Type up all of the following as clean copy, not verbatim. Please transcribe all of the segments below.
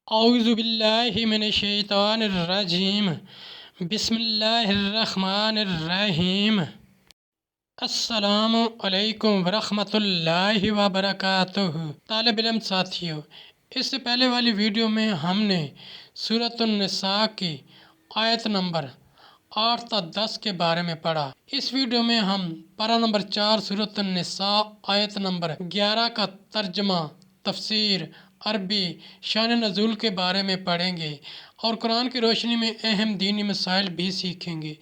اعوذ باللہ من الشیطان الرجیم بسم اللہ الرحمن الرحیم۔ السلام علیکم ورحمۃ اللہ وبرکاتہ۔ طالب علم ساتھیو، اس سے پہلے والی ویڈیو میں ہم نے سورۃ النساء کی آیت نمبر 8 تا 10 کے بارے میں پڑھا۔ اس ویڈیو میں ہم پارہ نمبر 4 سورۃ النساء آیت نمبر 11 کا ترجمہ، تفسیر، عربی، شان نزول کے بارے میں پڑھیں گے اور قرآن کی روشنی میں اہم دینی مسائل بھی سیکھیں گے۔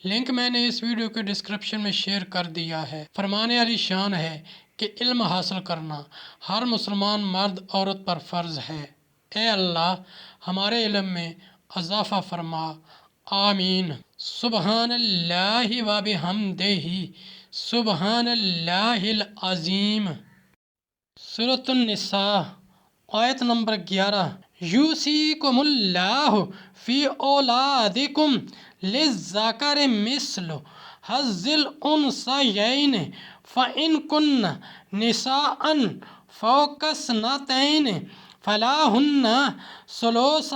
لنک میں نے اس ویڈیو کے ڈسکرپشن میں شیئر کر دیا ہے۔ فرمان علی شان ہے کہ علم حاصل کرنا ہر مسلمان مرد عورت پر فرض ہے۔ اے اللہ ہمارے علم میں اضافہ فرما، آمین۔ سبحان اللہ و بحمدہ، سبحان اللہ العظیم۔ سورۃ النساء آیت نمبر 11۔ یوصیکم اللہ فی اولادکم للذکر مثل حظ الانثیین فإن کن نساء فوق اثنتین فلہن ثلث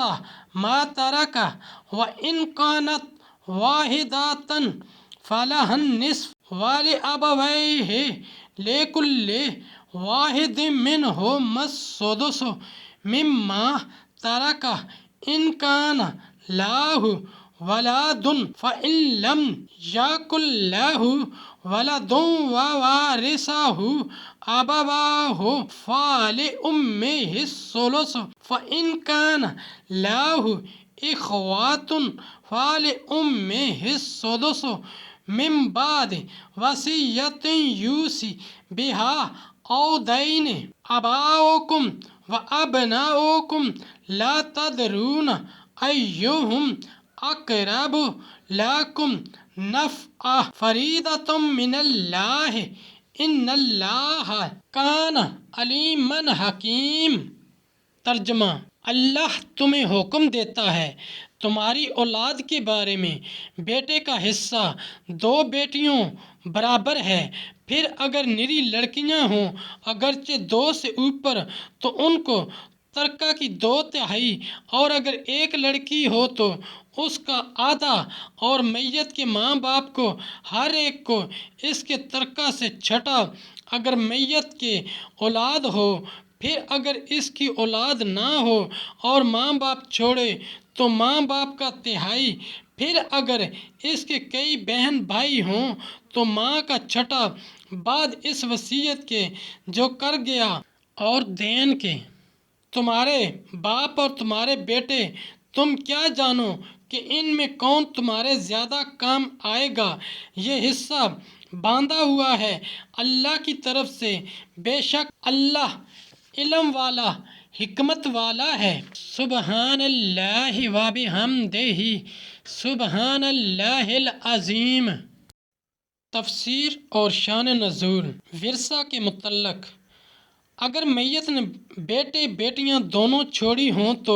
ما ترک وإن کانت واحدۃ فلہا النصف ولأبویہ لکل واحد منہما السدس مما ترک ان کان لہ ولد فإن لم یکن لہ ولد وورثہ ابواہ فلأمہ الثلث فإن کان لہ اخوۃ فلأمہ السدس من بعد وصیۃ یوصی بہا او دین۔ آباؤکم وابناؤکم لا تدرون ایہم اقرب لکم نفعا فریضۃ من اللہ ان اللہ کان علیما حکیم۔ ترجمہ: اللہ تمہیں حکم دیتا ہے تمہاری اولاد کے بارے میں، بیٹے کا حصہ 2 بیٹیوں برابر ہے، پھر اگر نری لڑکیاں ہوں اگرچہ 2 سے اوپر تو ان کو ترکہ کی 2/3، اور اگر ایک لڑکی ہو تو اس کا آدھا، اور میت کے ماں باپ کو ہر ایک کو اس کے ترکہ سے چھٹا اگر میت کے اولاد ہو، پھر اگر اس کی اولاد نہ ہو اور ماں باپ چھوڑے تو ماں باپ کا 1/3، پھر اگر اس کے کئی بہن بھائی ہوں تو ماں کا 1/6 بعد اس وصیت کے جو کر گیا، اور دین کے۔ تمہارے باپ اور تمہارے بیٹے، تم کیا جانو کہ ان میں کون تمہارے زیادہ کام آئے گا؟ یہ حصہ باندھا ہوا ہے اللہ کی طرف سے، بے شک اللہ علم والا، حکمت والا ہے۔ سبحان اللہ و بحمدہ، سبحان اللہ العظیم۔ تفسیر اور شان نزول۔ ورثہ کے متعلق: اگر میت نے بیٹے بیٹیاں دونوں چھوڑی ہوں تو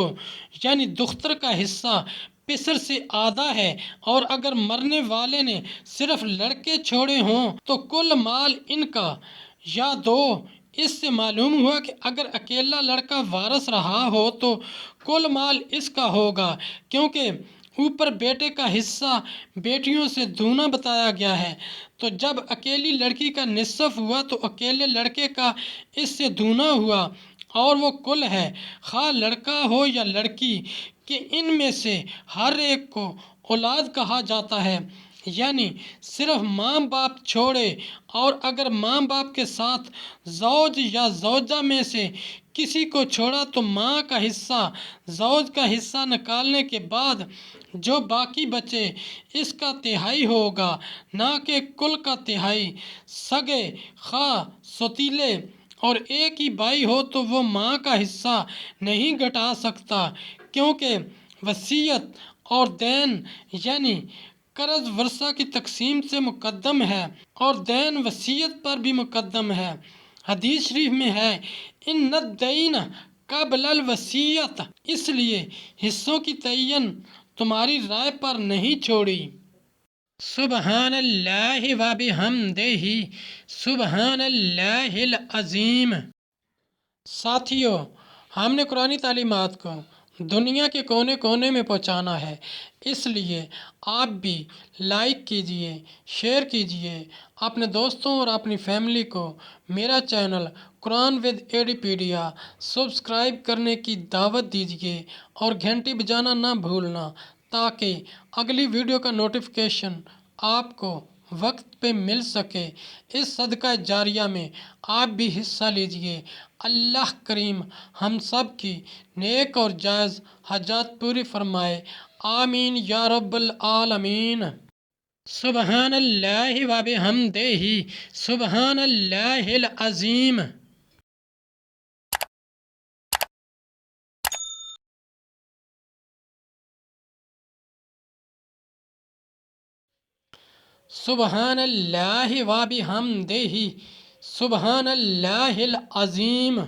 یعنی دختر کا حصہ پسر سے آدھا ہے، اور اگر مرنے والے نے صرف لڑکے چھوڑے ہوں تو کل مال ان کا یا 2۔ اس سے معلوم ہوا کہ اگر اکیلا لڑکا وارث رہا ہو تو کل مال اس کا ہوگا، کیونکہ اوپر بیٹے کا حصہ بیٹیوں سے دونا بتایا گیا ہے، تو جب اکیلی لڑکی کا نصف ہوا تو اکیلے لڑکے کا اس سے دونا ہوا، اور وہ کل ہے، خواہ لڑکا ہو یا لڑکی، کہ ان میں سے ہر ایک کو اولاد کہا جاتا ہے، یعنی صرف ماں باپ چھوڑے، اور اگر ماں باپ کے ساتھ زوج یا زوجہ میں سے کسی کو چھوڑا تو ماں کا حصہ زوج کا حصہ نکالنے کے بعد جو باقی بچے اس کا 1/3 ہوگا، نہ کہ کل کا 1/3۔ سگے خواہ سوتیلے اور ایک ہی بھائی ہو تو وہ ماں کا حصہ نہیں گھٹا سکتا، کیونکہ وصیت اور دین یعنی قرض ورثہ کی تقسیم سے مقدم ہے، اور دین وصیت پر بھی مقدم ہے۔ حدیث شریف میں ہے، ان الدین قبل الوصیۃ، اس لیے حصوں کی تعین تمہاری رائے پر نہیں چھوڑی۔ سبحان اللہ و بحمدہ، سبحان اللہ العظیم۔ ساتھیو، ہم نے قرآنی تعلیمات کو دنیا کے کونے کونے میں پہنچانا ہے، اس لیے آپ بھی لائک کیجئے، شیئر کیجئے، اپنے دوستوں اور اپنی فیملی کو میرا چینل قرآن ود ایڈی پیڈیا سبسکرائب کرنے کی دعوت دیجئے اور گھنٹی بجانا نہ بھولنا، تاکہ اگلی ویڈیو کا نوٹیفیکیشن آپ کو وقت پہ مل سکے۔ اس صدقہ جاریہ میں آپ بھی حصہ لیجئے۔ اللہ کریم ہم سب کی نیک اور جائز حاجات پوری فرمائے، آمین یا رب العالمین۔ سبحان اللہ و بحمدہ، سبحان اللہ العظیم۔ سبحان اللہ و بحمدہ، سبحان اللہ العظیم۔